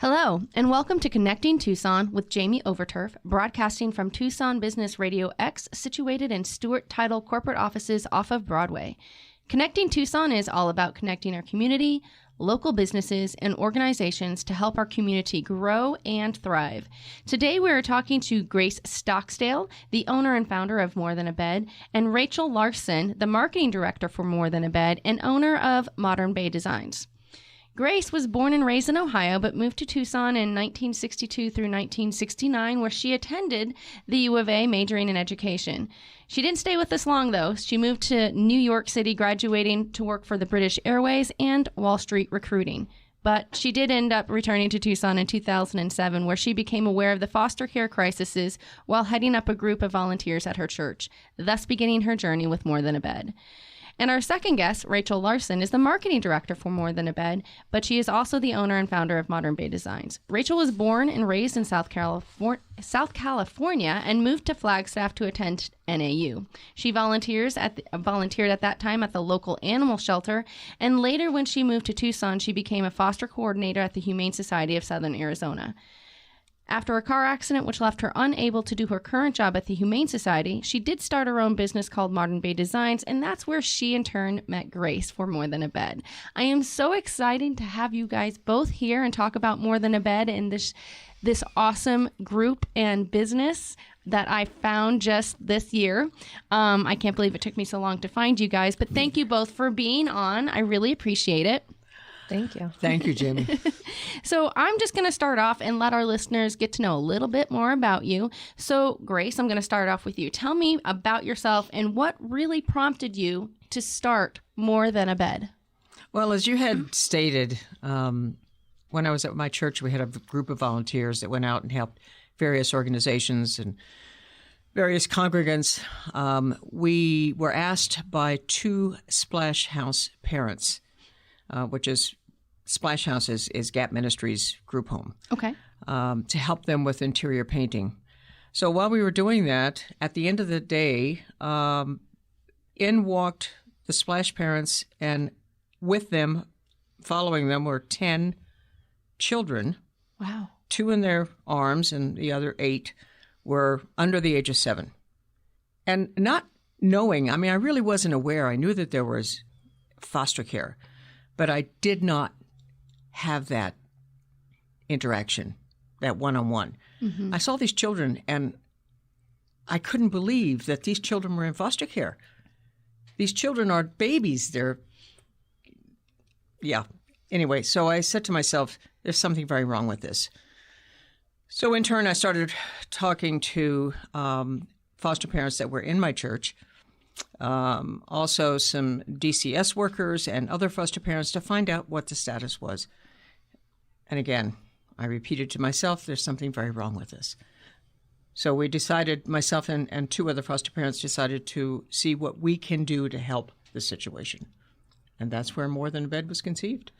Hello, and welcome to Connecting Tucson with Jamie Overturf, broadcasting from Tucson Business RadioX, situated in Stewart Title corporate offices off of Broadway. Connecting Tucson is all about connecting our community, local businesses, and organizations to help our community grow and thrive. Today we are talking to Grace Stocksdale, the owner and founder of More Than a Bed, and Raechel Larsen, the marketing director for More Than a Bed and owner of Modern Bay Designs. Grace was born and raised in Ohio, but moved to Tucson in 1962 through 1969, where she attended the UofA, majoring in education. She didn't stay with us long, though. She moved to New York City, graduating to work for the British Airways and Wall Street recruiting. But she did end up returning to Tucson in 2007, where she became aware of the foster care crises while heading up a group of volunteers at her church, thus beginning her journey with More Than a Bed. And our second guest, Raechel Larsen, is the marketing director for More Than a Bed, but she is also the owner and founder of Modern Bay Designs. Raechel was born and raised in South California and moved to Flagstaff to attend NAU. She volunteered at that time at the local animal shelter, and later when she moved to Tucson, she became a foster coordinator at the Humane Society of Southern Arizona. After a car accident which left her unable to do her current job at the Humane Society, she did start her own business called Modern Bay Designs, and that's where she in turn met Grace for More Than a Bed. I am so excited to have you guys both here and talk about More Than a Bed and this awesome group and business that I found just this year. I can't believe it took me so long to find you guys, but thank you both for being on. I really appreciate it. Thank you. Thank you, Jamie. So I'm just going to start off and let our listeners get to know a little bit more about you. So Grace, I'm going to start off with you. Tell me about yourself and what really prompted you to start More Than a Bed. Well, as you had stated, when I was at my church, we had a group of volunteers that went out and helped various organizations and various congregants. We were asked by two Splash House parents, which is Splash House is Gap Ministries group home. Okay. To help them with interior painting. So while we were doing that, at the end of the day, in walked the Splash parents, and with them, following them, were 10 children. Wow. 2 in their arms, and the other 8 were under the age of 7. And not knowing, I really wasn't aware. I knew that there was foster care, but I did not have that interaction, that one-on-one. Mm-hmm. I saw these children, and I couldn't believe that these children were in foster care. These children are babies. Anyway, so I said to myself, there's something very wrong with this. So in turn, I started talking to foster parents that were in my church, also some DCS workers and other foster parents, to find out what the status was. And again, I repeated to myself, there's something very wrong with this. So we decided, myself and 2 other foster parents decided to see what we can do to help the situation. And that's where More Than a Bed was conceived.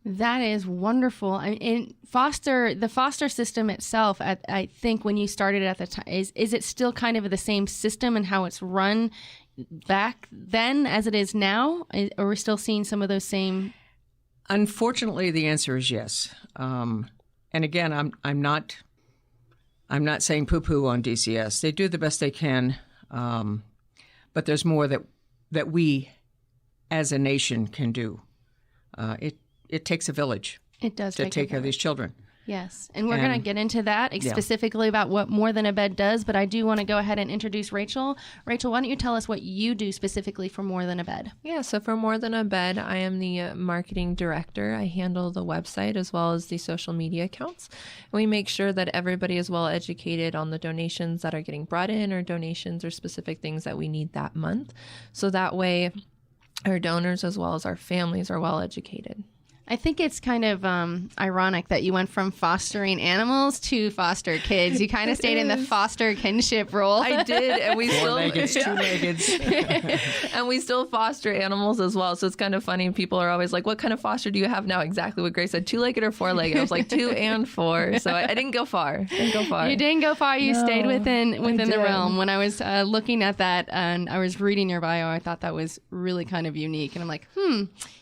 That is wonderful. The foster system itself, I think when you started at the time, is it still kind of the same system and how it's run back then as it is now? Are we still seeing some of those same? Unfortunately, the answer is yes. And again, I'm not saying poo-poo on DCS. They do the best they can, but there's more that we as a nation can do. It takes a village. It does to take care of these children. Yes, and we're going to get into that specifically about what More Than a Bed does, but I do want to go ahead and introduce Raechel. Raechel, why don't you tell us what you do specifically for More Than a Bed? Yeah, so for More Than a Bed, I am the marketing director. I handle the website as well as the social media accounts. And we make sure that everybody is well educated on the donations that are getting brought in, or donations or specific things that we need that month. So that way our donors as well as our families are well educated. I think it's kind of ironic that you went from fostering animals to foster kids. You kind of stayed in the foster kinship role. I did, and we still two-leggeds. And we still foster animals as well. So it's kind of funny. People are always like, "What kind of foster do you have now?" Exactly what Grace said: 2-legged or 4-legged. I was like 2 and 4. So I didn't go far. You didn't go far. You stayed within the realm. When I was looking at that and I was reading your bio, I thought that was really kind of unique. And I'm like,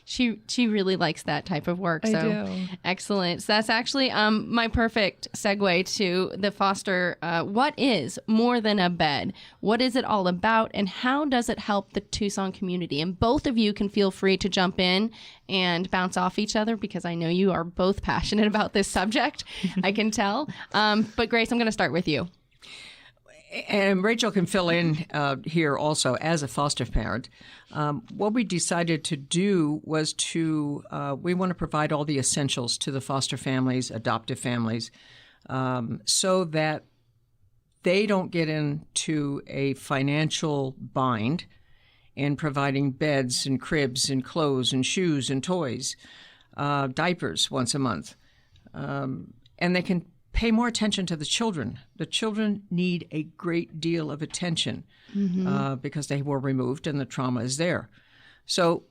she really likes that type of work. I So do. excellent. So that's actually my perfect segue to the foster. What is More Than a Bed? What is it all about, and how does it help the Tucson community? And both of you can feel free to jump in and bounce off each other, because I know you are both passionate about this subject. I can tell. But Grace, I'm going to start with you. And Rachel can fill in here also as a foster parent. What we decided to do was we want to provide all the essentials to the foster families, adoptive families, so that they don't get into a financial bind in providing beds and cribs and clothes and shoes and toys, diapers once a month. And they can pay more attention to the children. The children need a great deal of attention because they were removed and the trauma is there. So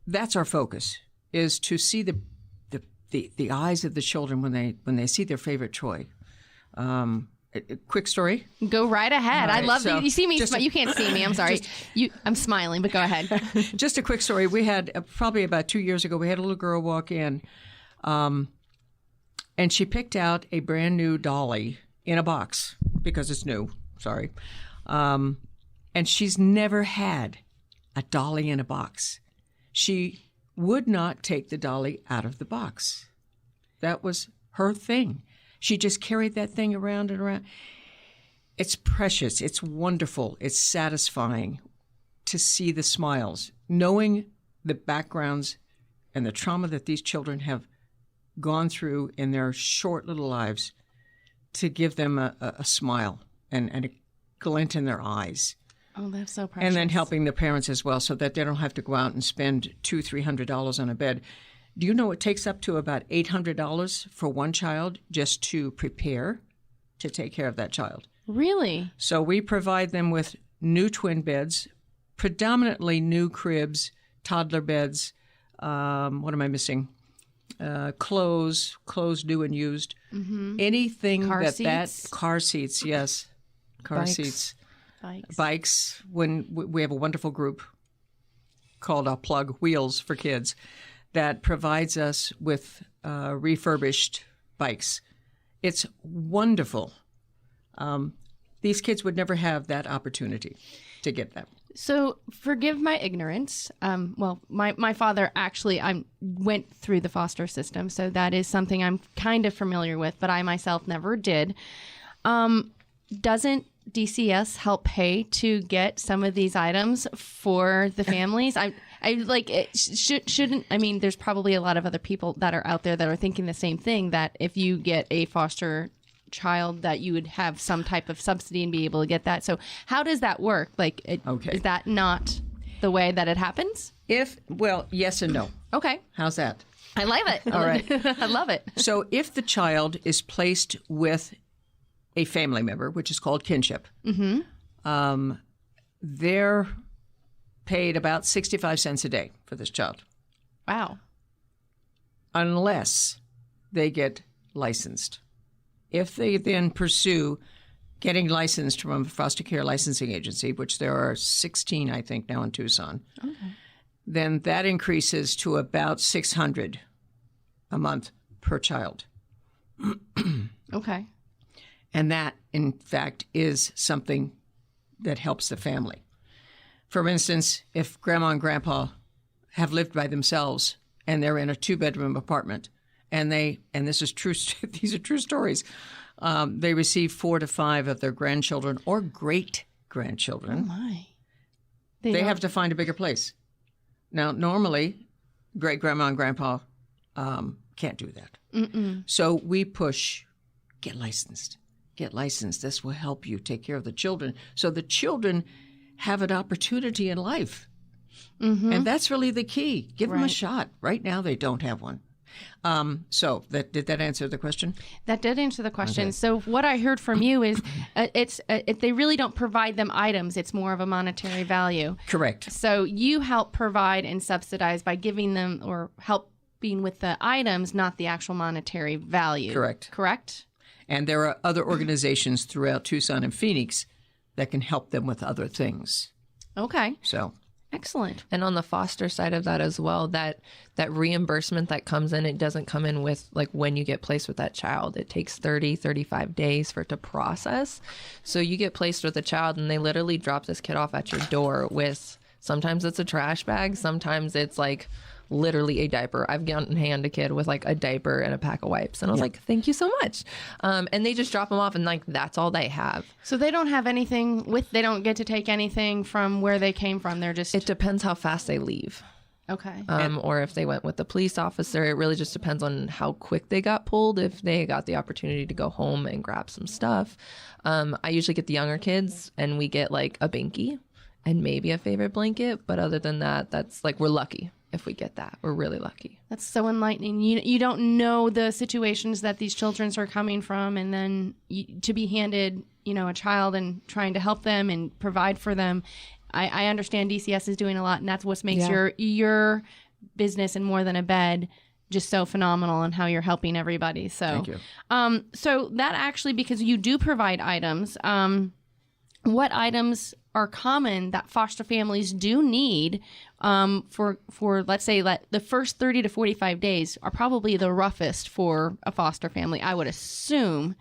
that's our focus, is to see the eyes of the children when they see their favorite toy. A quick story. Go right ahead. Right, I love so you see me. just- You can't see me. I'm sorry. I'm smiling, but go ahead. Just a quick story. We had probably about 2 years ago, we had a little girl walk in, and she picked out a brand new dolly in a box because it's new. Sorry. And she's never had a dolly in a box. She would not take the dolly out of the box. That was her thing. She just carried that thing around and around. It's precious. It's wonderful. It's satisfying to see the smiles, knowing the backgrounds and the trauma that these children have gone through in their short little lives, to give them a smile and a glint in their eyes. Oh, that's so precious. And then helping the parents as well, so that they don't have to go out and spend $200-$300 on a bed. Do you know it takes up to about $800 for one child just to prepare to take care of that child? Really? So we provide them with new twin beds, predominantly new cribs, toddler beds. What am I missing? Clothes new and used. Anything Car that seats? Car seats, yes. Car Bikes. seats. Bikes. Bikes. When we have a wonderful group called Plug Wheels for Kids that provides us with refurbished bikes. It's wonderful. These kids would never have that opportunity to get that. So forgive my ignorance. Well, my father actually went through the foster system, so that is something I'm kind of familiar with, but I myself never did. Doesn't DCS help pay to get some of these items for the families? I like it shouldn't. I mean, there's probably a lot of other people that are out there that are thinking the same thing, that if you get a foster child that you would have some type of subsidy and be able to get that. So how does that work? Like, is that not the way that it happens? Well, yes and no. Okay. How's that? I love it. All right. I love it. So if the child is placed with a family member, which is called kinship, they're paid about 65 cents a day for this child, Wow. unless they get licensed. If they then pursue getting licensed from a foster care licensing agency, which there are 16, I think, now in Tucson, then that increases to about $600 a month per child. Okay. And that, in fact, is something that helps the family. For instance, if grandma and grandpa have lived by themselves and they're in a 2-bedroom apartment, and this is true, these are true stories, they receive 4 to 5 of their grandchildren or great-grandchildren. Oh my. They have to find a bigger place. Now, normally, great-grandma and grandpa can't do that. So we push, get licensed. Get licensed. This will help you take care of the children. So the children have an opportunity in life. And that's really the key. Give them a shot. Right now, they don't have one. So did that answer the question? That did answer the question. Okay. So what I heard from you is they really don't provide them items. It's more of a monetary value. Correct. So you help provide and subsidize by giving them or helping with the items, not the actual monetary value. Correct. Correct? And there are other organizations throughout Tucson and Phoenix that can help them with other things. Okay. So Excellent. And on the foster side of that as well, that reimbursement that comes in, it doesn't come in with like when you get placed with that child. It takes 35 days for it to process. So you get placed with a child and they literally drop this kid off at your door with, sometimes it's a trash bag, sometimes it's like literally a diaper. I've gotten hand a kid with like a diaper and a pack of wipes. And I was like, thank you so much. And they just drop them off and like, that's all they have. So they don't have anything they don't get to take anything from where they came from. They're just. It depends how fast they leave. Okay. Or if they went with the police officer. It really just depends on how quick they got pulled. If they got the opportunity to go home and grab some stuff. I usually get the younger kids and we get like a binky and maybe a favorite blanket. But other than that, that's like, we're lucky. If we get that, we're really lucky. That's so enlightening. You don't know the situations that these children are coming from, and then to be handed, a child and trying to help them and provide for them. I understand DCS is doing a lot, and that's what makes your business and More Than a Bed just so phenomenal and how you're helping everybody. So, thank you. So that actually, because you do provide items, what items are common that foster families do need for let's say the first 30 to 45 days are probably the roughest for a foster family, I would assume.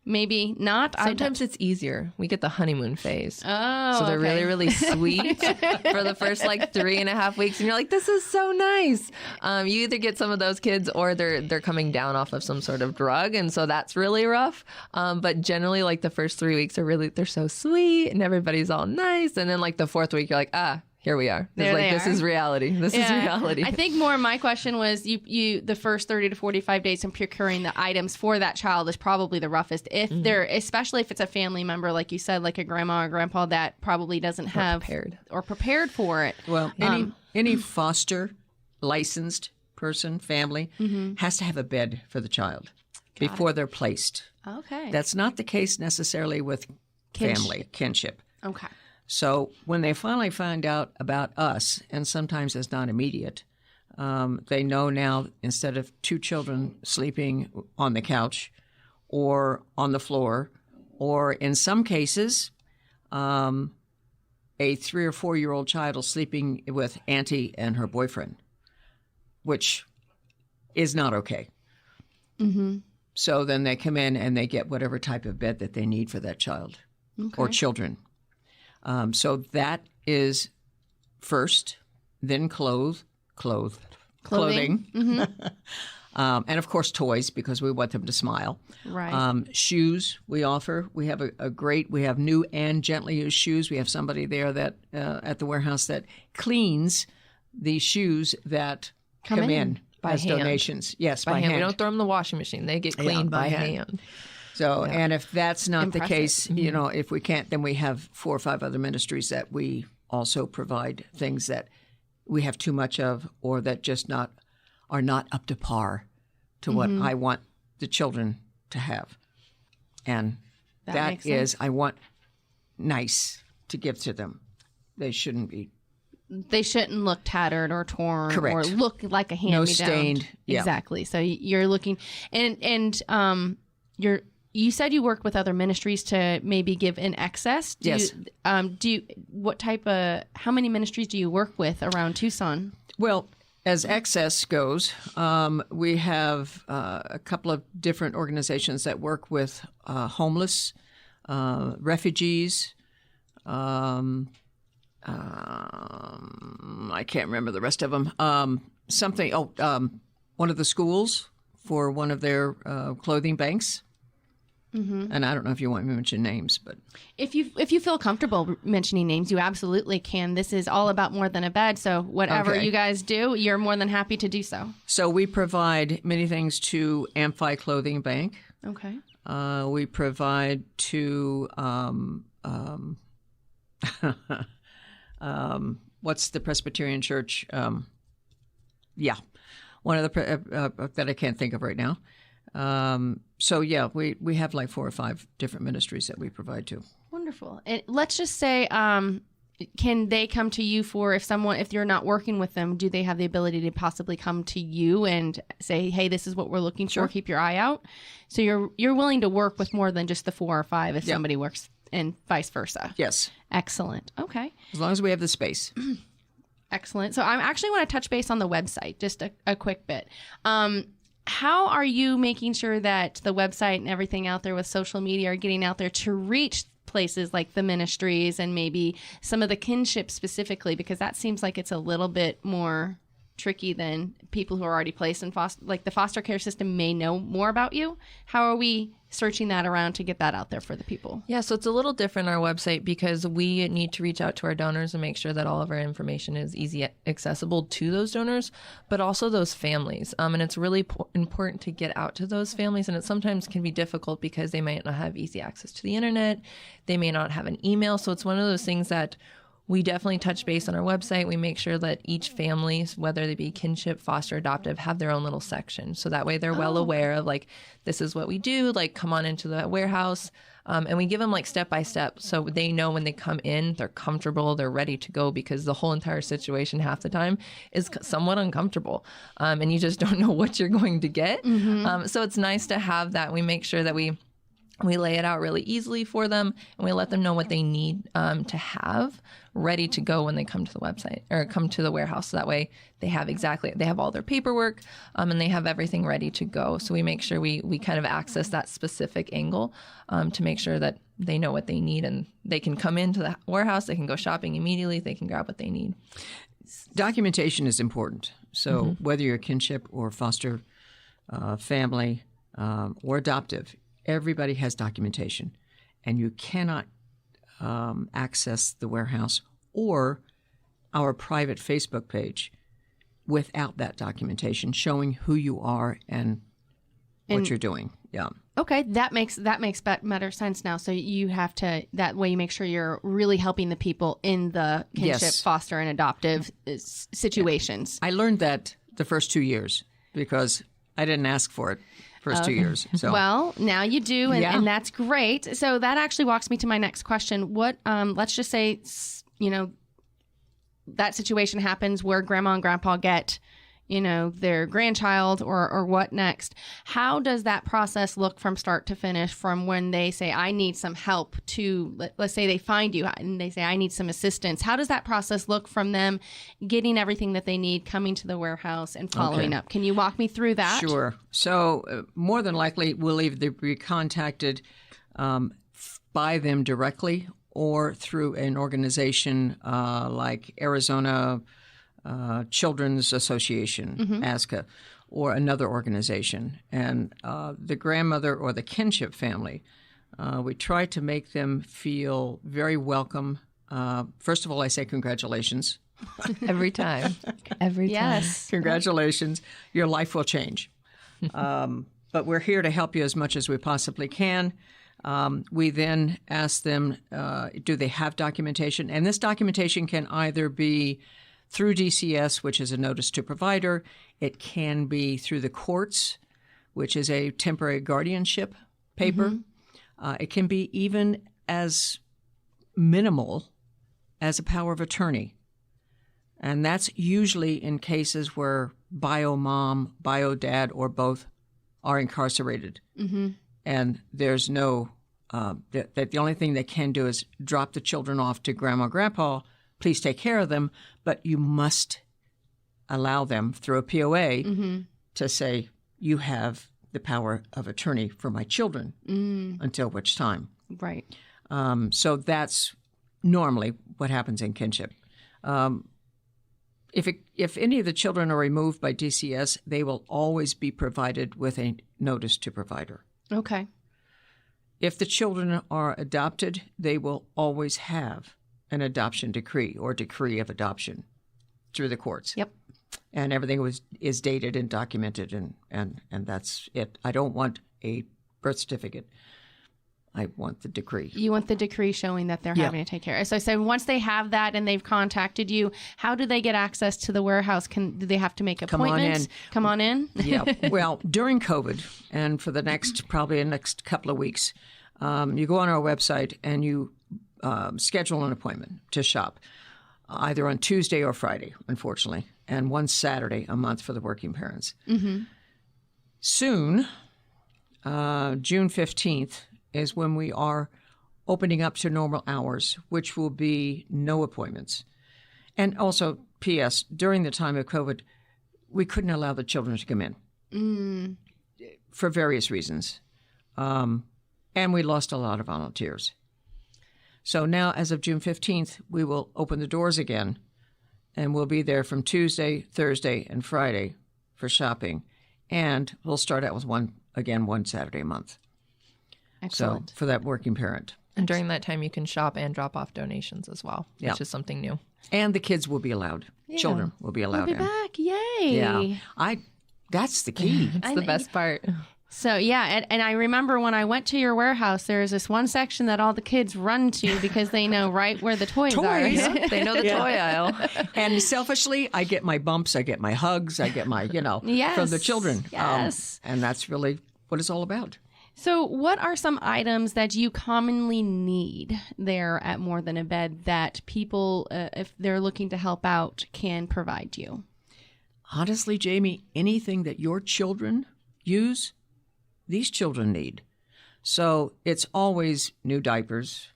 Maybe not. Sometimes it's easier. We get the honeymoon phase. Oh, so they're really, really sweet for the first like 3.5 weeks. And you're like, this is so nice. You either get some of those kids or they're coming down off of some sort of drug. And so that's really rough. But generally like the first 3 weeks they're so sweet and everybody's all nice. And then like the 4th week, you're like, here we are. This is reality. This is reality. I think more my question was you the first 30 to 45 days in procuring the items for that child is probably the roughest. If they're, especially if it's a family member, like you said, like a grandma or grandpa that probably doesn't have prepared for it. Well, any foster licensed person, family, has to have a bed for the child before they're placed. Okay. That's not the case necessarily with kinship. Okay. So when they finally find out about us, and sometimes it's not immediate, they know now instead of 2 children sleeping on the couch or on the floor, or in some cases, a 3 or 4 year old child is sleeping with auntie and her boyfriend, which is not okay. Mm-hmm. So then they come in and they get whatever type of bed that they need for that child or children. So that is first, then clothing, Mm-hmm. And of course toys because we want them to smile. Right. Shoes we offer. We have we have new and gently used shoes. We have somebody there that at the warehouse that cleans the shoes that come in as hand. Donations. Yes, by hand. We don't throw them in the washing machine. They get cleaned by hand. So, and if that's not the case, Mm-hmm. if we can't, then we have 4 or 5 other ministries that we also provide things that we have too much of or that just are not up to par to what I want the children to have. And that is, I want nice to give to them. They shouldn't look tattered or torn. Correct. Or look like a hand-me-down. No stained. Yeah. Exactly. So you're looking and you said you work with other ministries to maybe give in excess. Yes. How many ministries do you work with around Tucson? Well, as excess goes, we have a couple of different organizations that work with homeless, refugees. I can't remember the rest of them. One of the schools for one of their clothing banks. Mm-hmm. And I don't know if you want me to mention names, but if you feel comfortable mentioning names, you absolutely can. This is all about More Than a Bed, so whatever you guys do, you're more than happy to do so. So we provide many things to Amphi Clothing Bank. Okay. We provide to what's the Presbyterian Church? One of the that I can't think of right now. We have like 4 or 5 different ministries that we provide to. Wonderful. And let's just say, can they come to you if you're not working with them, do they have the ability to possibly come to you and say, hey, this is what we're looking for, keep your eye out? So you're willing to work with more than just the 4 or 5 if somebody works and vice versa. Yes. Excellent. Okay. As long as we have the space. Excellent. So I actually want to touch base on the website, just a quick bit. How are you making sure that the website and everything out there with social media are getting out there to reach places like the ministries and maybe some of the kinship specifically? Because that seems like it's a little bit more tricky than people who are already placed in foster, like the foster care system may know more about you. How are we searching that around to get that out there for the people? Yeah, so it's a little different on our website because we need to reach out to our donors and make sure that all of our information is easy accessible to those donors, but also those families. And it's really important to get out to those families, and it sometimes can be difficult because they might not have easy access to the internet. They may not have an email. So it's one of those things that we definitely touch base on our website. We make sure that each family, whether they be kinship, foster, adoptive, have their own little section. So that way they're well aware of like, this is what we do, like come on into the warehouse. And we give them like step by step. So they know when they come in, they're comfortable, they're ready to go, because the whole entire situation half the time is somewhat uncomfortable. And you just don't know what you're going to get. So it's nice to have that. We make sure that we lay it out really easily for them, and we let them know what they need to have ready to go when they come to the website or come to the warehouse. So that way they have all their paperwork and they have everything ready to go. So we make sure we kind of access that specific angle to make sure that they know what they need and they can come into the warehouse, they can go shopping immediately, they can grab what they need. Documentation is important. So whether you're kinship or foster family or adoptive, everybody has documentation, and you cannot access the warehouse or our private Facebook page without that documentation showing who you are and what you're doing. Yeah. Okay, that makes better sense now. So you have to, that way you make sure you're really helping the people in the kinship, foster, and adoptive situations. I learned that the first 2 years because I didn't ask for it. First 2 years. So. Well, now you do, and that's great. So that actually walks me to my next question. What, let's just say, that situation happens where grandma and grandpa get, their grandchild or what next? How does that process look from start to finish, from when they say, I need some help, to, let's say they find you and they say, I need some assistance. How does that process look from them getting everything that they need, coming to the warehouse and following up? Can you walk me through that? Sure. So more than likely, we'll either be contacted by them directly or through an organization like Arizona Children's Association, ASCA, or another organization. And the grandmother or the kinship family, we try to make them feel very welcome. First of all, I say congratulations. Every time. Every time. Yes. Congratulations. Your life will change. But we're here to help you as much as we possibly can. We then ask them, do they have documentation? And this documentation can either be through DCS, which is a notice to provider. It can be through the courts, which is a temporary guardianship paper. It can be even as minimal as a power of attorney. And that's usually in cases where bio mom, bio dad, or both are incarcerated. And there's no, that the only thing they can do is drop the children off to grandma, grandpa, please take care of them, but you must allow them through a POA to say, you have the power of attorney for my children, until which time. Right. So that's normally what happens in kinship. If any of the children are removed by DCS, they will always be provided with a notice to provider. Okay. If the children are adopted, they will always have an adoption decree or decree of adoption through the courts. Yep. And everything is dated and documented, and that's it. I don't want a birth certificate. I want the decree. You want the decree showing that they're having to take care. So I said, once they have that and they've contacted you, how do they get access to the warehouse? Do they have to make appointments? Come on in. Yeah. Well, during COVID and for the next couple of weeks, you go on our website and you schedule an appointment to shop, either on Tuesday or Friday, unfortunately, and one Saturday a month for the working parents. Soon, June 15th, is when we are opening up to normal hours, which will be no appointments. And also, P.S., during the time of COVID, we couldn't allow the children to come in for various reasons. And we lost a lot of volunteers. So now, as of June 15th, we will open the doors again, and we'll be there from Tuesday, Thursday, and Friday for shopping. And we'll start out with one Saturday a month. Excellent. So for that working parent. And during that time, you can shop and drop off donations as well, Yeah. which is something new. And the kids will be allowed. Yeah. Children will be allowed We'll be in. back. Yay. Yeah. That's the key. It's the best part. So, yeah, and I remember when I went to your warehouse, there's this one section that all the kids run to because they know right where the toys are. Toys. They know the toy aisle. And selfishly, I get my bumps, I get my hugs, I get my, Yes. from the children. Yes. And that's really what it's all about. So what are some items that you commonly need there at More Than a Bed that people, if they're looking to help out, can provide you? Honestly, Jamie, anything that your children use, these children need. So it's always new diapers,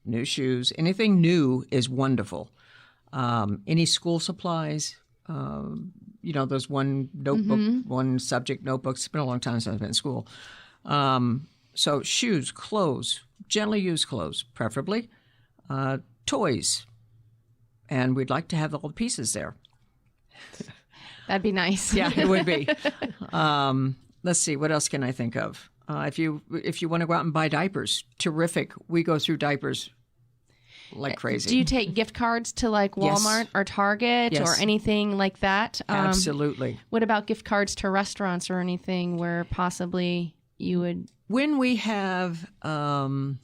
new shoes. Anything new is wonderful. Any school supplies, those one notebook, one subject notebooks. It's been a long time since I've been in school. So shoes, clothes, gently used clothes, preferably, toys. And we'd like to have all the pieces there. That'd be nice. Yeah, it would be. Let's see, what else can I think of? If you want to go out and buy diapers, terrific. We go through diapers like crazy. Do you take gift cards to like Walmart or Target Yes. or anything like that? Absolutely. What about gift cards to restaurants or anything where possibly you would? When we have, when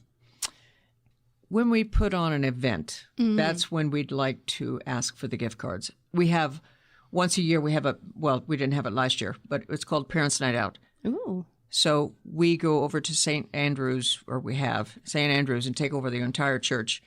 we put on an event, that's when we'd like to ask for the gift cards. We have, once a year, we didn't have it last year, but it's called Parents' Night Out. Ooh. So we go over to St. Andrews, or we have St. Andrews, and take over the entire church,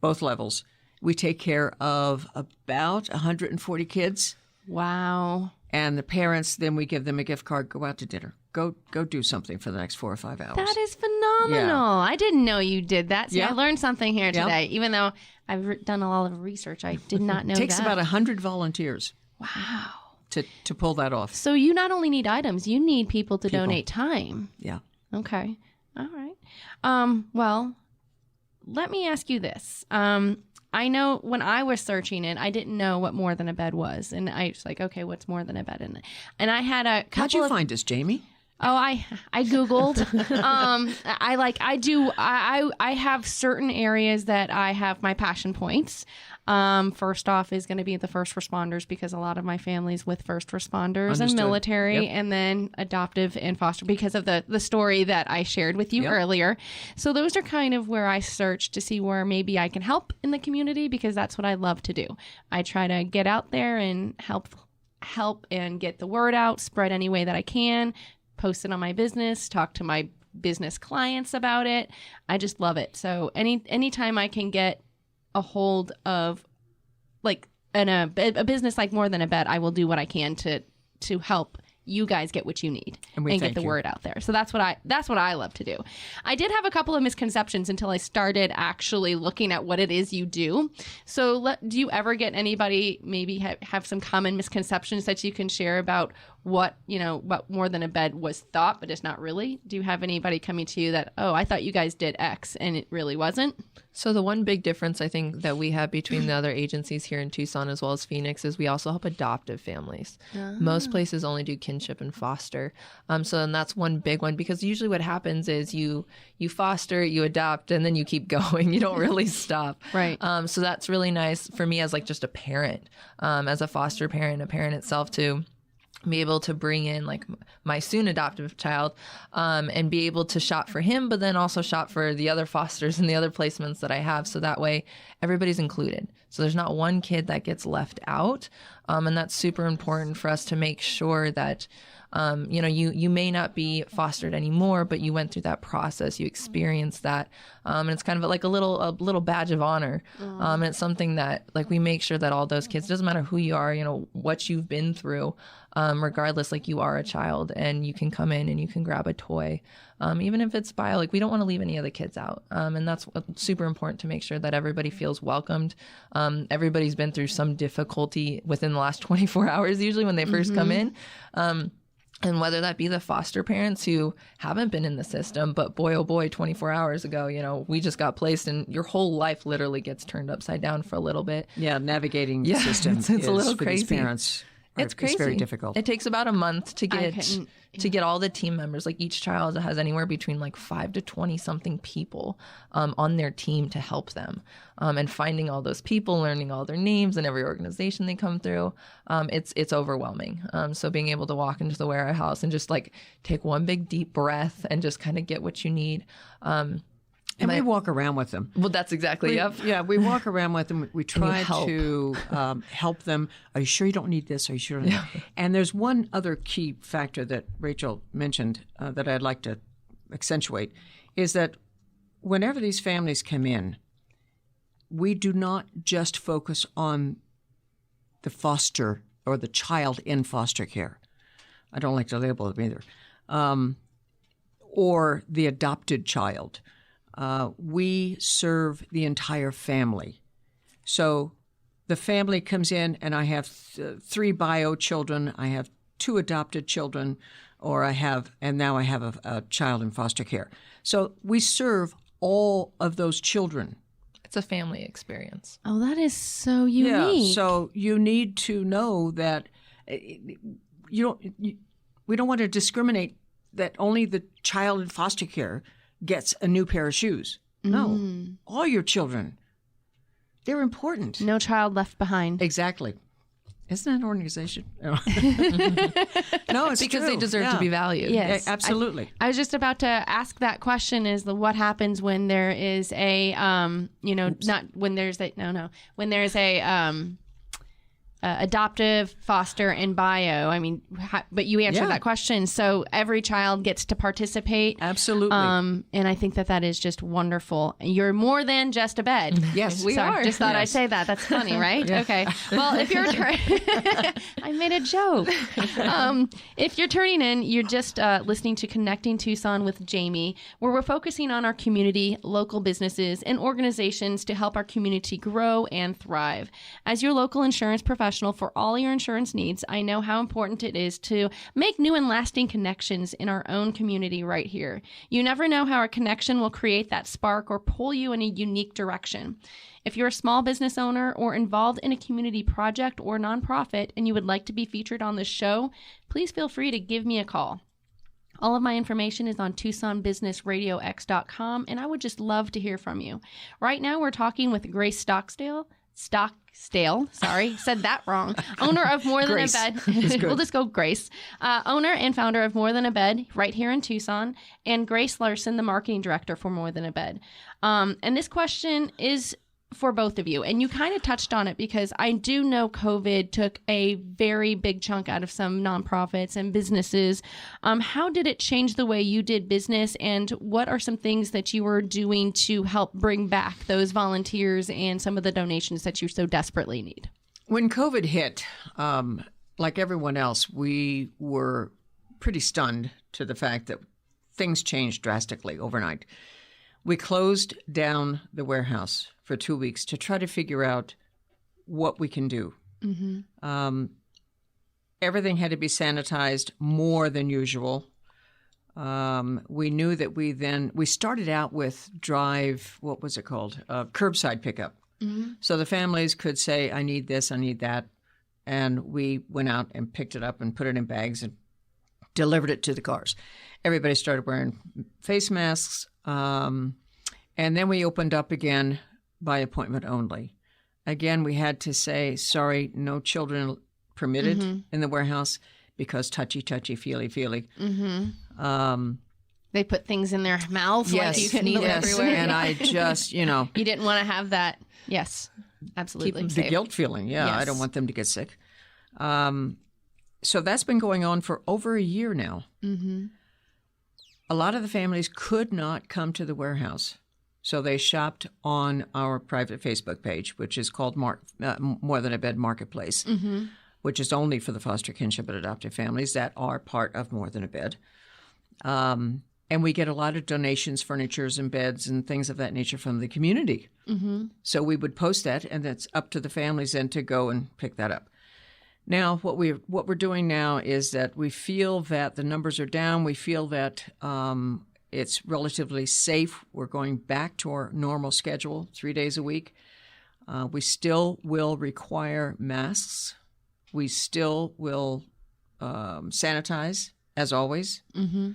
both levels. We take care of about 140 kids. Wow. And the parents, then we give them a gift card, go out to dinner. Go do something for the next 4 or 5 hours. That is phenomenal. Yeah. I didn't know you did that. See, Yeah. I learned something here Yeah. today. Even though I've done a lot of research, I did not know Takes that. about 100 volunteers Wow. to pull that off. So you not only need items, you need people to donate time. Yeah. Okay. All right. Well, let me ask you this. I know when I was searching it, I didn't know what More Than a Bed was. And I was like, okay, what's More Than a Bed? And I had a couple How'd you find us, Jamie? Oh, I Googled. I have certain areas that I have my passion points. First off is going to be the first responders, because a lot of my family's with first responders and Understood. military, Yep. and then adoptive and foster, because of the story that I shared with you Yep. earlier. So those are kind of where I search to see where maybe I can help in the community, because that's what I love to do. I try to get out there and help and get the word out, spread any way that I can, post it on my business, talk to my business clients about it. I just love it. So anytime I can get a hold of like a business like More Than a Bed, I will do what I can to help you guys get what you need And we and thank get the you. word out there. So that's what I love to do. I did have a couple of misconceptions until I started actually looking at what it is you do. So do you ever get anybody maybe have some common misconceptions that you can share about what More Than a Bed was thought, but it's not really? Do you have anybody coming to you that, oh, I thought you guys did X and it really wasn't? So the one big difference I think that we have between the other agencies here in Tucson as well as Phoenix is we also help adoptive families. Most places only do kinship and foster. So then that's one big one, because usually what happens is you foster, you adopt, and then you keep going. You don't really stop. Right. So that's really nice for me as like just a parent, as a foster parent, a parent itself to be able to bring in like my soon adoptive child and be able to shop for him, but then also shop for the other fosters and the other placements that I have. So that way everybody's included. So there's not one kid that gets left out. And that's super important for us to make sure that You may not be fostered anymore, but you went through that process, you experienced that, and it's kind of like a little badge of honor. And it's something that like we make sure that all those kids, doesn't matter who you are, what you've been through, regardless, like you are a child and you can come in and you can grab a toy, even if it's bio. Like we don't want to leave any of the kids out, and that's super important to make sure that everybody feels welcomed. Everybody's been through some difficulty within the last 24 hours, usually when they first come in. And whether that be the foster parents who haven't been in the system, but boy, oh boy, 24 hours ago, we just got placed and your whole life literally gets turned upside down for a little bit. Yeah, navigating the system it's a little for crazy. These parents. It's crazy. It's very difficult. It takes about a month to get all the team members. Like each child has anywhere between like 5 to 20 something people on their team to help them. And finding all those people, learning all their names and every organization they come through, it's overwhelming. So being able to walk into the warehouse and just like take one big deep breath and just kind of get what you need. And we walk around with them. Well, that's exactly, Yeah, we walk around with them. We try to help them. Are you sure you don't need this? Are you sure? Yeah. And there's one other key factor that Rachel mentioned that I'd like to accentuate, is that whenever these families come in, we do not just focus on the foster or the child in foster care. I don't like to label them either. Or the adopted child. We serve the entire family. So the family comes in and I have 3 bio children, I have 2 adopted children, and now I have a child in foster care. So we serve all of those children. It's a family experience. Oh, that is so unique. Yeah, so you need to know that we don't want to discriminate that only the child in foster care gets a new pair of shoes. No, all your children, they're important. No child left behind. Exactly. Isn't that an organization? No, it's because true. they deserve to be valued. Yes, yeah, absolutely. I was just about to ask that question: is what happens when there is a, when there's a adoptive, foster, and bio. I mean, but you answered that question. So every child gets to participate. Absolutely. And I think that is just wonderful. You're more than just a bed. Yes, we are. Just thought I'd say that. That's funny, right? Yeah. Okay. Well, if you're, I made a joke. If you're turning in, you're just listening to Connecting Tucson with Jamie, where we're focusing on our community, local businesses, and organizations to help our community grow and thrive. As your local insurance professional for all your insurance needs, I know how important it is to make new and lasting connections in our own community right here. You never know how a connection will create that spark or pull you in a unique direction. If you're a small business owner or involved in a community project or nonprofit and you would like to be featured on this show, please feel free to give me a call. All of my information is on TucsonBusinessRadioX.com, and I would just love to hear from you. Right now, we're talking with Grace Stocksdale, said that wrong. Owner of More Than a Bed. We'll just go Grace. Owner and founder of More Than a Bed right here in Tucson, and Grace Larson, the marketing director for More Than a Bed. And this question is for both of you. And you kind of touched on it because I do know COVID took a very big chunk out of some nonprofits and businesses. How did it change the way you did business? And what are some things that you were doing to help bring back those volunteers and some of the donations that you so desperately need? When COVID hit, like everyone else, we were pretty stunned to the fact that things changed drastically overnight. We closed down the warehouse for 2 weeks to try to figure out what we can do. Mm-hmm. Everything had to be sanitized more than usual. We knew that we started out with curbside pickup. Mm-hmm. So the families could say, I need this, I need that. And we went out and picked it up and put it in bags and delivered it to the cars. Everybody started wearing face masks. And then we opened up again by appointment only. Again, we had to say, sorry, no children permitted in the warehouse because touchy, feely. Mm-hmm. They put things in their mouths like you can eat everywhere. And I just, You didn't want to have that. Yes, absolutely. Keep the guilt feeling. Yeah, yes. I don't want them to get sick. So that's been going on for over a year now. Mm-hmm. A lot of the families could not come to the warehouse. So they shopped on our private Facebook page, which is called More Than a Bed Marketplace, which is only for the foster kinship and adoptive families that are part of More Than a Bed. And we get a lot of donations, furnitures and beds and things of that nature from the community. Mm-hmm. So we would post that, and that's up to the families then to go and pick that up. Now, what we're doing now is that we feel that the numbers are down. We feel that it's relatively safe. We're going back to our normal schedule, 3 days a week. We still will require masks. We still will sanitize, as always. Mm-hmm.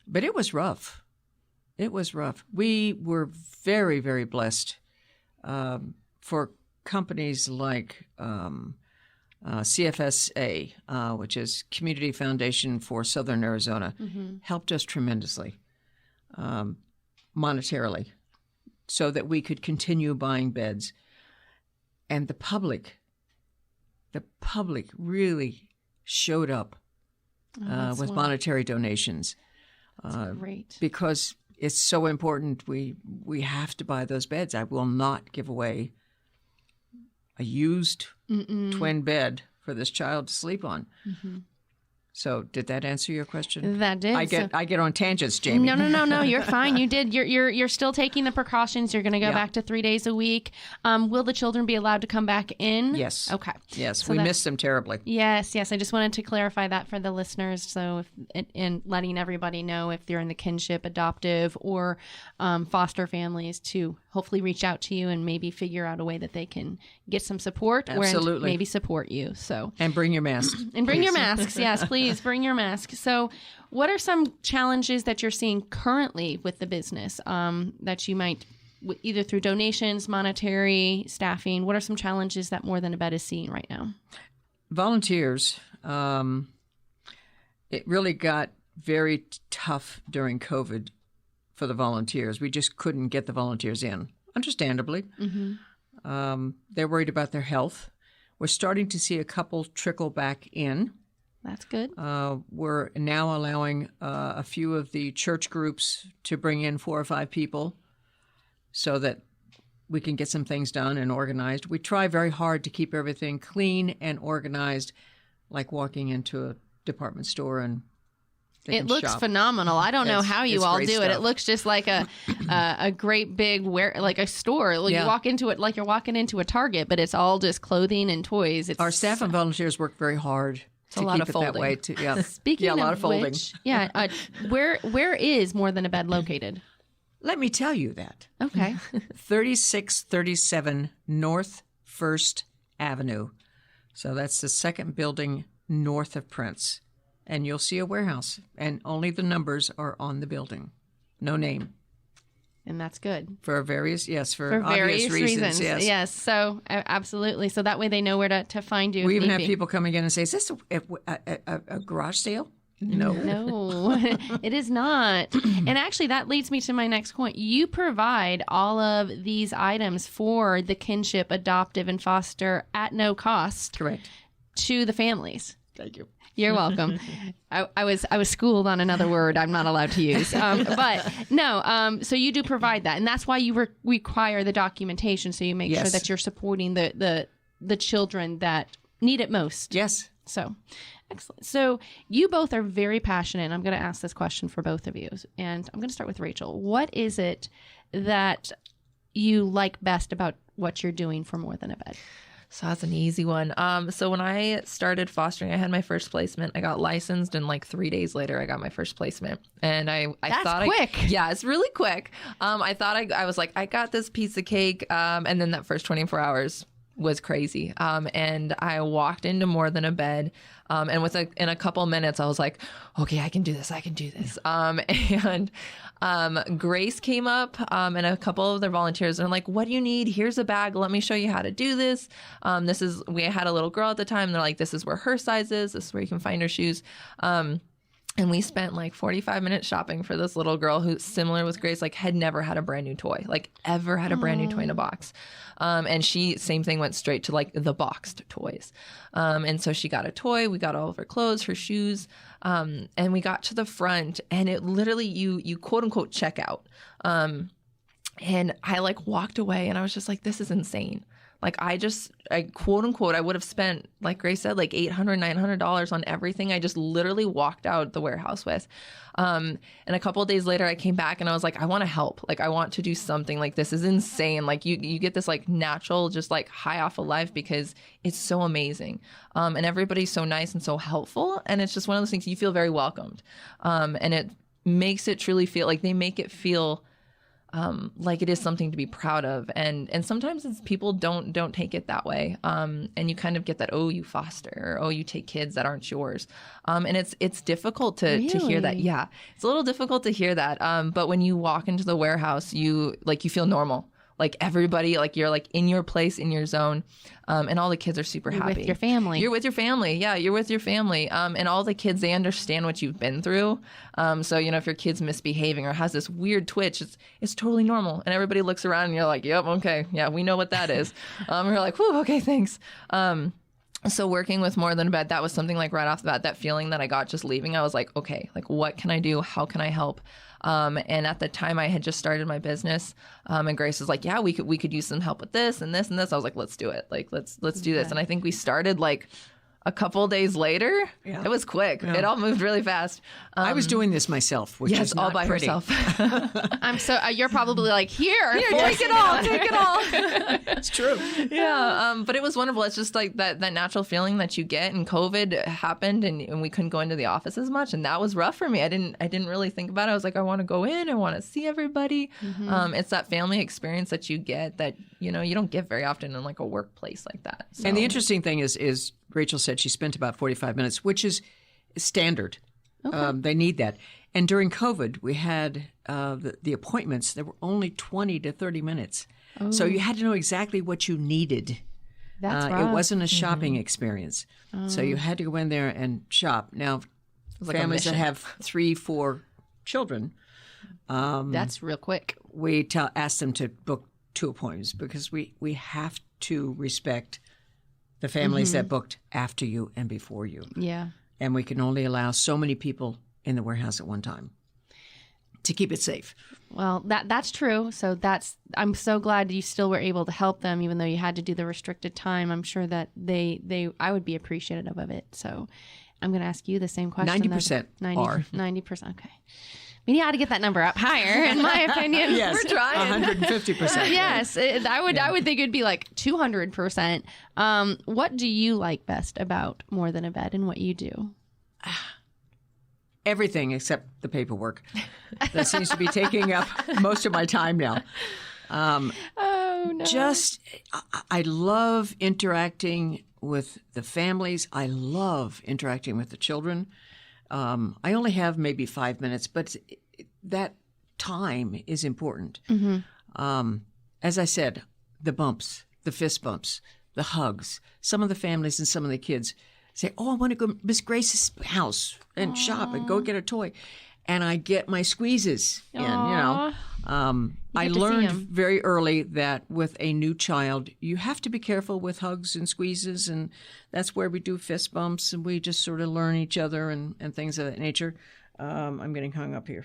But it was rough. It was rough. We were very, very blessed for companies like CFSA, which is Community Foundation for Southern Arizona, helped us tremendously monetarily so that we could continue buying beds. And the public really showed up with monetary donations. Great. Because it's so important. We have to buy those beds. I will not give away a used twin bed for this child to sleep on. Mm-hmm. So did that answer your question? That did. I get on tangents, Jamie. No. You're fine. You did. You're still taking the precautions. You're going to go back to 3 days a week. Will the children be allowed to come back in? Yes. Okay. Yes, so we missed them terribly. Yes. I just wanted to clarify that for the listeners. So, and letting everybody know if they're in the kinship, adoptive, or foster families to hopefully reach out to you and maybe figure out a way that they can get some support or maybe support you. So and bring your masks. And bring your masks. Yes, please bring your mask. So what are some challenges that you're seeing currently with the business that you might, either through donations, monetary, staffing, what are some challenges that More Than a Bed is seeing right now? Volunteers. It really got very tough during COVID for the volunteers. We just couldn't get the volunteers in, understandably. Mm-hmm. They're worried about their health. We're starting to see a couple trickle back in. That's good. We're now allowing a few of the church groups to bring in 4 or 5 people so that we can get some things done and organized. We try very hard to keep everything clean and organized, like walking into a department store and it looks shop. Phenomenal. I don't know how you all do stuff. it. It looks just like a great big like a store. You walk into it like you're walking into a Target, but it's all just clothing and toys. Our staff and volunteers work very hard to keep it that way. Speaking a lot of folding. Which, where is More Than a Bed located? Let me tell you that. Okay. 3637 North 1st Avenue. So that's the second building north of Prince. And you'll see a warehouse, and only the numbers are on the building. No name. And that's good. For various reasons. Yes. So absolutely. So that way they know where to find you. We even have people coming in and say, is this a garage sale? No. No, it is not. And actually, that leads me to my next point. You provide all of these items for the kinship, adoptive, and foster at no cost. Correct. To the families. Thank you. You're welcome. I was schooled on another word I'm not allowed to use. But no, so you do provide that. And that's why you require the documentation, so you make sure that you're supporting the children that need it most. Yes. So, excellent. So you both are very passionate. And I'm going to ask this question for both of you. And I'm going to start with Rachel. What is it that you like best about what you're doing for More Than a Bed? So that's an easy one. So when I started fostering, I had my first placement. I got licensed, and like 3 days later, I got my first placement. And I thought quick. Yeah, it's really quick. I thought I was like, I got this piece of cake. And then that first 24 hours was crazy. And I walked into More Than a Bed. And in a couple minutes, I was like, okay, I can do this. And Grace came up and a couple of their volunteers, and I'm like, what do you need? Here's a bag. Let me show you how to do this. We had a little girl at the time. And they're like, this is where her size is. This is where you can find her shoes. And we spent like 45 minutes shopping for this little girl who, similar with Grace, like had never had a brand new toy, like ever had a brand new toy in a box. And she, same thing, went straight to like the boxed toys. And so she got a toy. We got all of her clothes, her shoes. And we got to the front, and it literally, you quote unquote check out. And I like walked away, and I was just like, this is insane. Like I quote unquote, I would have spent, like Grace said, like $800, $900 on everything I just literally walked out the warehouse with. And a couple of days later I came back and I was like, I want to help. Like I want to do something. Like this is insane. Like you get this like natural, just like high off of life because it's so amazing. And everybody's so nice and so helpful. And it's just one of those things you feel very welcomed. And it makes it truly feel like they make it feel like it is something to be proud of. And sometimes people don't take it that way. And you kind of get that, oh, you foster, or oh, you take kids that aren't yours. And it's difficult to hear that. Yeah, it's a little difficult to hear that. But when you walk into the warehouse, you feel normal. Like everybody, like you're like in your place, in your zone. And all the kids are super happy. With your family. You're with your family. Yeah, you're with your family. And all the kids, they understand what you've been through. So, if your kid's misbehaving or has this weird twitch, it's totally normal. And everybody looks around and you're like, yep, okay. Yeah, we know what that is. We're like, whew, okay, thanks. So working with More Than a Bed, that was something like right off the bat, that feeling that I got just leaving, I was like, okay, like what can I do? How can I help? And at the time I had just started my business. And Grace was like, yeah, we could use some help with this and this and this. I was like, let's do it. Like, let's do this. And I think we started like a couple of days later. Yeah. It was quick. Yeah. It all moved really fast. I was doing this myself, which is all not by pretty. herself. I'm so you're probably like here take it all, take it all. It's true. Yeah, but it was wonderful. It's just like that natural feeling that you get. And COVID happened, and we couldn't go into the office as much, and that was rough for me. I didn't really think about it. I was like, I want to go in, I want to see everybody. Mm-hmm. It's that family experience that you get that you don't get very often in like a workplace like that. So. And the interesting thing is Rachel said she spent about 45 minutes, which is standard. Okay. They need that. And during COVID, we had the appointments. There were only 20 to 30 minutes. Oh. So you had to know exactly what you needed. That's right. It wasn't a shopping experience. So you had to go in there and shop. Now, families that have 3-4 children. That's real quick. We ask them to book 2 appointments because we have to respect the families that booked after you and before you. Yeah. And we can only allow so many people in the warehouse at one time to keep it safe. Well, that's true. So I'm so glad you still were able to help them, even though you had to do the restricted time. I'm sure that I would be appreciative of it. So I'm going to ask you the same question. 90% are. 90%. Okay. We ought to get that number up higher, in my opinion. Yes, we're trying. 150%. Yes, I would think it'd be like 200%. What do you like best about More Than a Bed and what you do? Everything except the paperwork. That seems to be taking up most of my time now. Oh, no. I love interacting with the families. I love interacting with the children. I only have maybe 5 minutes, but that time is important. Mm-hmm. As I said, the bumps, the fist bumps, the hugs. Some of the families and some of the kids say, oh, I want to go to Miss Grace's house and shop and go get a toy. And I get my squeezes in, I learned very early that with a new child, you have to be careful with hugs and squeezes, and that's where we do fist bumps, and we just sort of learn each other and things of that nature. I'm getting hung up here.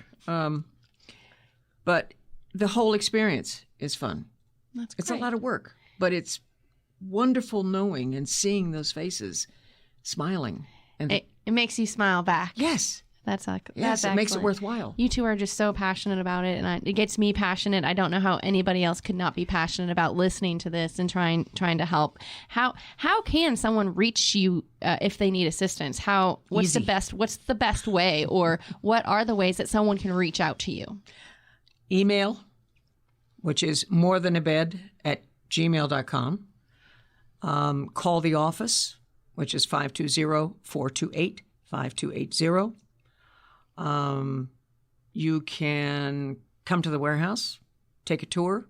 But the whole experience is fun. That's great. It's a lot of work, but it's wonderful knowing and seeing those faces smiling. And it makes you smile back. Yes. That's it makes it worthwhile. You two are just so passionate about it, and it gets me passionate. I don't know how anybody else could not be passionate about listening to this and trying to help. How can someone reach you if they need assistance? What's the best way, or what are the ways that someone can reach out to you? Email, which is morethanabed@gmail.com. Call the office, which is 520-428-5280. You can come to the warehouse, take a tour,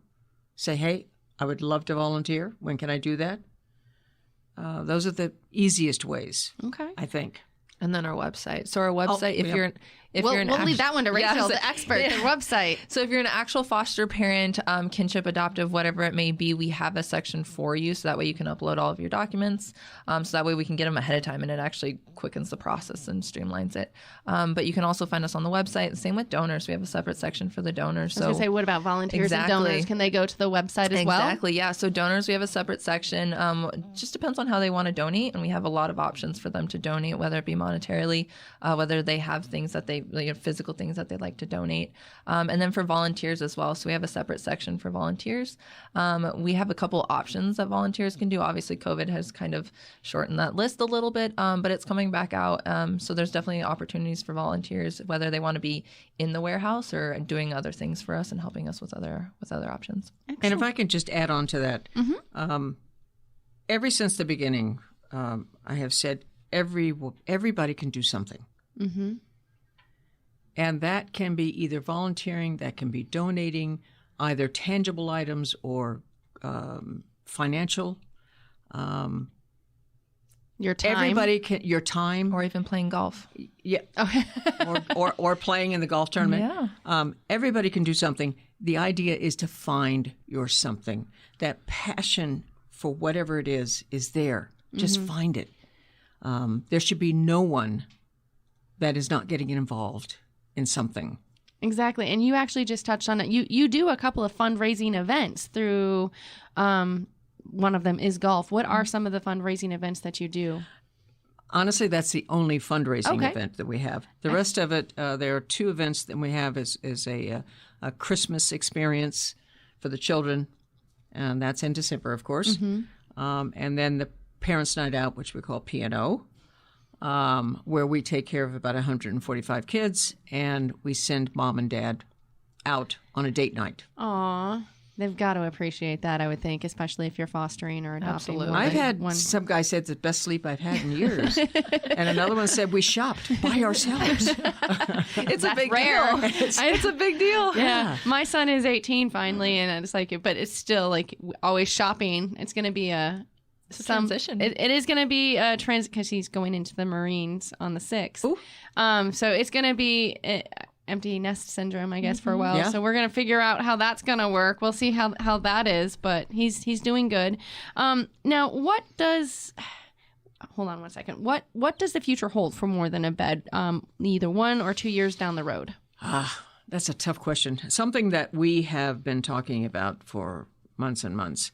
say, hey, I would love to volunteer. When can I do that? Those are the easiest ways, okay. I think. And then our website. So our website, We'll leave that one to Rachel, the expert, the website. So if you're an actual foster parent, kinship, adoptive, whatever it may be, we have a section for you. So that way you can upload all of your documents. So that way we can get them ahead of time, and it actually quickens the process and streamlines it. But you can also find us on the website. Same with donors. We have a separate section for the donors. I was going to say, what about volunteers and donors? Can they go to the website as well? Exactly. Yeah. So donors, we have a separate section. Just depends on how they want to donate. And we have a lot of options for them to donate, whether it be monetarily, whether they have things that they, physical things that they'd like to donate. And then for volunteers as well. So we have a separate section for volunteers. We have a couple options that volunteers can do. Obviously, COVID has kind of shortened that list a little bit, but it's coming back out. So there's definitely opportunities for volunteers, whether they want to be in the warehouse or doing other things for us and helping us with other options. Excellent. And if I can just add on to that, ever since the beginning, I have said everybody can do something. Mm-hmm. And that can be either volunteering, that can be donating, either tangible items or financial. Your time. Everybody can, your time. Or even playing golf. Yeah. or playing in the golf tournament. Yeah. Everybody can do something. The idea is to find your something. That passion for whatever it is there. Just find it. There should be no one that is not getting involved in something. Exactly. And you actually just touched on it. You do a couple of fundraising events through, one of them is golf. What are some of the fundraising events that you do? Honestly, that's the only fundraising event that we have. The rest of it, there are two events that we have is a Christmas experience for the children, and that's in December, of course. And then the Parents' Night Out, which we call P&O. Where we take care of about 145 kids, and we send mom and dad out on a date night. Aw, they've got to appreciate that, I would think, especially if you're fostering or adopting. Absolutely. I've had some guy said it's the best sleep I've had in years, and another one said we shopped by ourselves. It's a big rare. deal. It's a big deal. Yeah, my son is 18 finally, and it's like, but it's still like always shopping. It's going to be transition. It is going to be a because he's going into the Marines on the 6th. Ooh. So it's going to be empty nest syndrome, I guess, for a while. Yeah. So we're going to figure out how that's going to work. We'll see how that is, but he's doing good. Now, what does... Hold on one second. What does the future hold for More Than a Bed, either 1 or 2 years down the road? That's a tough question. Something that we have been talking about for months and months.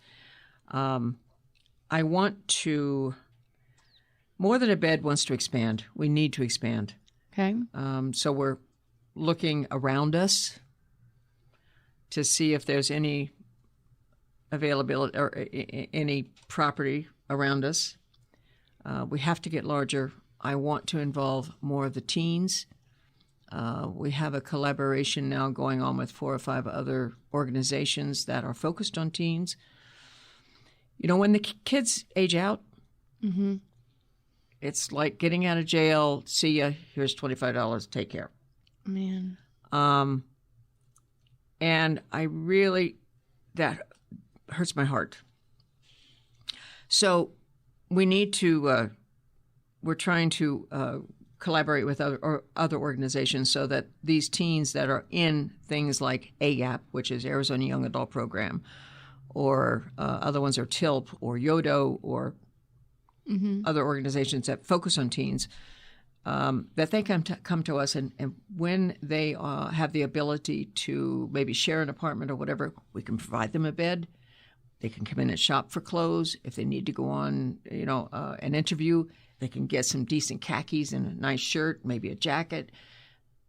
I want to, More Than a Bed wants to expand. We need to expand. Okay. So we're looking around us to see if there's any availability or any property around us. We have to get larger. I want to involve more of the teens. We have a collaboration now going on with 4 or 5 other organizations that are focused on teens. When the kids age out, it's like getting out of jail. See ya. Here's $25. Take care. Man. And that hurts my heart. So we need to. We're trying to collaborate with other organizations so that these teens that are in things like AYAP, which is Arizona Young Adult Program, or other ones are TILP or YODO or other organizations that focus on teens, that they can come to us, and when they have the ability to maybe share an apartment or whatever, we can provide them a bed. They can come in and shop for clothes. If they need to go on, an interview, they can get some decent khakis and a nice shirt, maybe a jacket,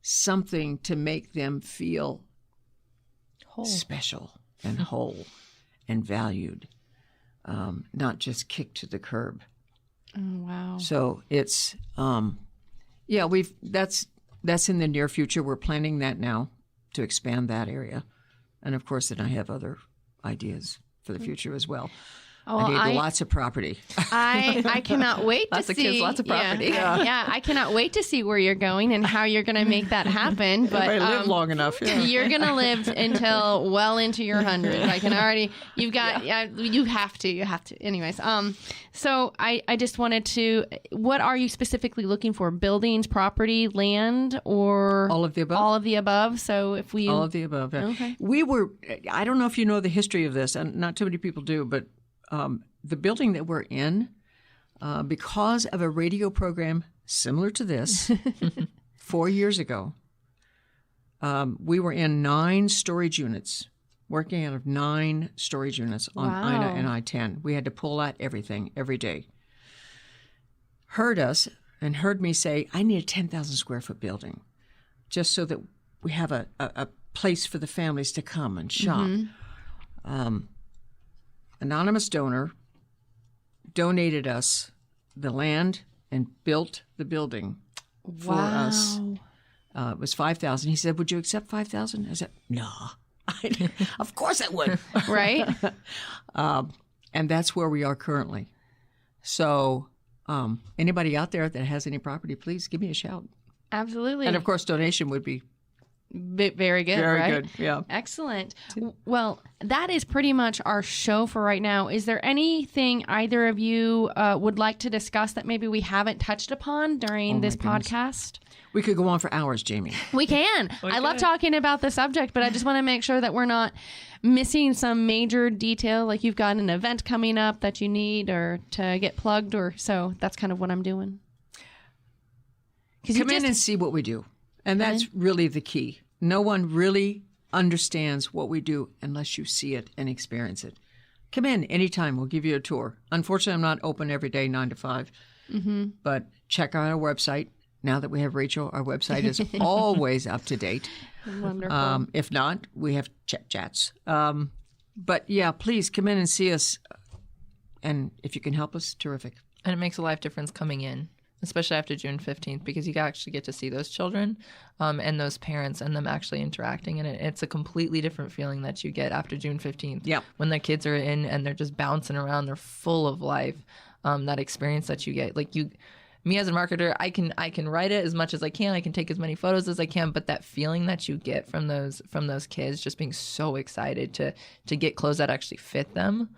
something to make them feel special and whole and valued, not just kicked to the curb. Oh, wow. So it's, that's in the near future. We're planning that now to expand that area. And of course, then I have other ideas for the future as well. I need lots of property. I cannot wait to Lots see. of kids, lots of property. Yeah, I cannot wait to see where you're going and how you're going to make that happen. But If I live long enough, yeah. you're going to live until well into your hundreds. I can already. You have to. Anyways, so I just wanted to. What are you specifically looking for? Buildings, property, land, or All of the above? All of the above. So if we All of the above. Yeah. Okay. I don't know if you know the history of this, and not too many people do, but the building that we're in, because of a radio program similar to this 4 years ago, we were in 9 storage units, working out of 9 storage units on Wow. INA and I-10. We had to pull out everything every day. Heard us and heard me say, I need a 10,000 square foot building just so that we have a place for the families to come and shop. Anonymous donor donated us the land and built the building for us. It was $5,000. He said, "Would you accept $5,000?" I said, "No, of course I would." right. And that's where we are currently. So, anybody out there that has any property, please give me a shout. Absolutely. And of course, donation would be Very good, very right? good. Yeah. Excellent. Well, that is pretty much our show for right now. Is there anything either of you would like to discuss that maybe we haven't touched upon during this podcast? We could go on for hours, Jamie. We can. I love talking about the subject, but I just want to make sure that we're not missing some major detail, like you've got an event coming up that you need or to get plugged, or so that's kind of what I'm doing. Come in and see what we do. And that's really the key. No one really understands what we do unless you see it and experience it. Come in anytime. We'll give you a tour. Unfortunately, I'm not open every day, 9 to 5. But check out our website. Now that we have Rachel, our website is always up to date. Wonderful. If not, we have chats. But yeah, please come in and see us. And if you can help us, terrific. And it makes a life difference coming in, especially after June 15th, because you actually get to see those children and those parents and them actually interacting. And it's a completely different feeling that you get after June 15th. Yep. When the kids are in and they're just bouncing around, they're full of life. That experience that you get. Me as a marketer, I can write it as much as I can. I can take as many photos as I can, but that feeling that you get from those kids just being so excited to get clothes that actually fit them,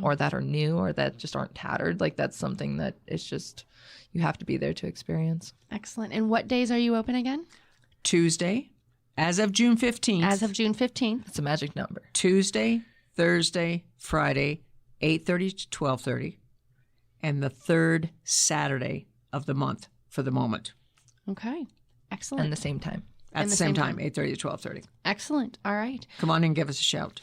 or that are new, or that just aren't tattered, that's something that it's just, you have to be there to experience. Excellent. And what days are you open again? Tuesday, as of June 15th. As of June 15th. It's a magic number. Tuesday, Thursday, Friday, 8:30 to 12:30. And the third Saturday of the month for the moment. Okay. Excellent. And the same time. At the same time, 8:30 to 12:30. Excellent. All right. Come on and give us a shout.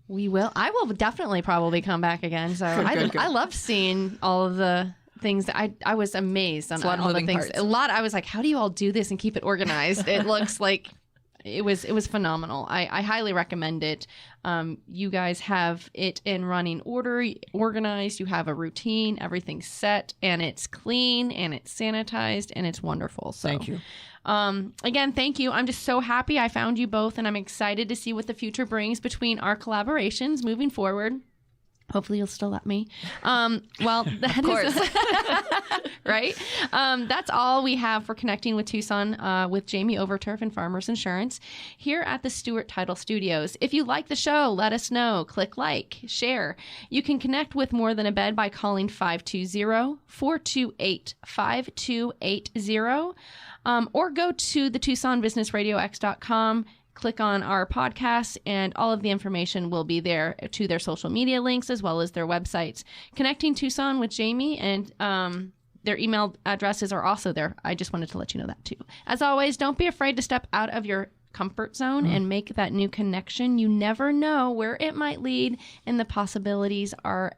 We will. I will definitely probably come back again. So Good. I loved seeing all of the things that I was amazed on a lot of all the moving things. parts. A lot. I was like, how do you all do this and keep it organized? It looks like it was phenomenal. I highly recommend it. You guys have it in running order, organized. You have a routine, everything's set, and it's clean, and it's sanitized, and it's wonderful. So, Thank you. Again, thank you. I'm just so happy I found you both, and I'm excited to see what the future brings between our collaborations moving forward. Hopefully you'll still let me. Well, that Of course. is right. That's all we have for Connecting with Tucson with Jamie Overturf and Farmers Insurance here at the Stewart Title Studios. If you like the show, let us know. Click like, share. You can connect with More Than a Bed by calling 520-428-5280 or go to the TucsonBusinessRadioX.com. Click on our podcast, and all of the information will be there to their social media links as well as their websites. Connecting Tucson with Jamie and their email addresses are also there. I just wanted to let you know that too. As always, don't be afraid to step out of your comfort zone and make that new connection. You never know where it might lead, and the possibilities are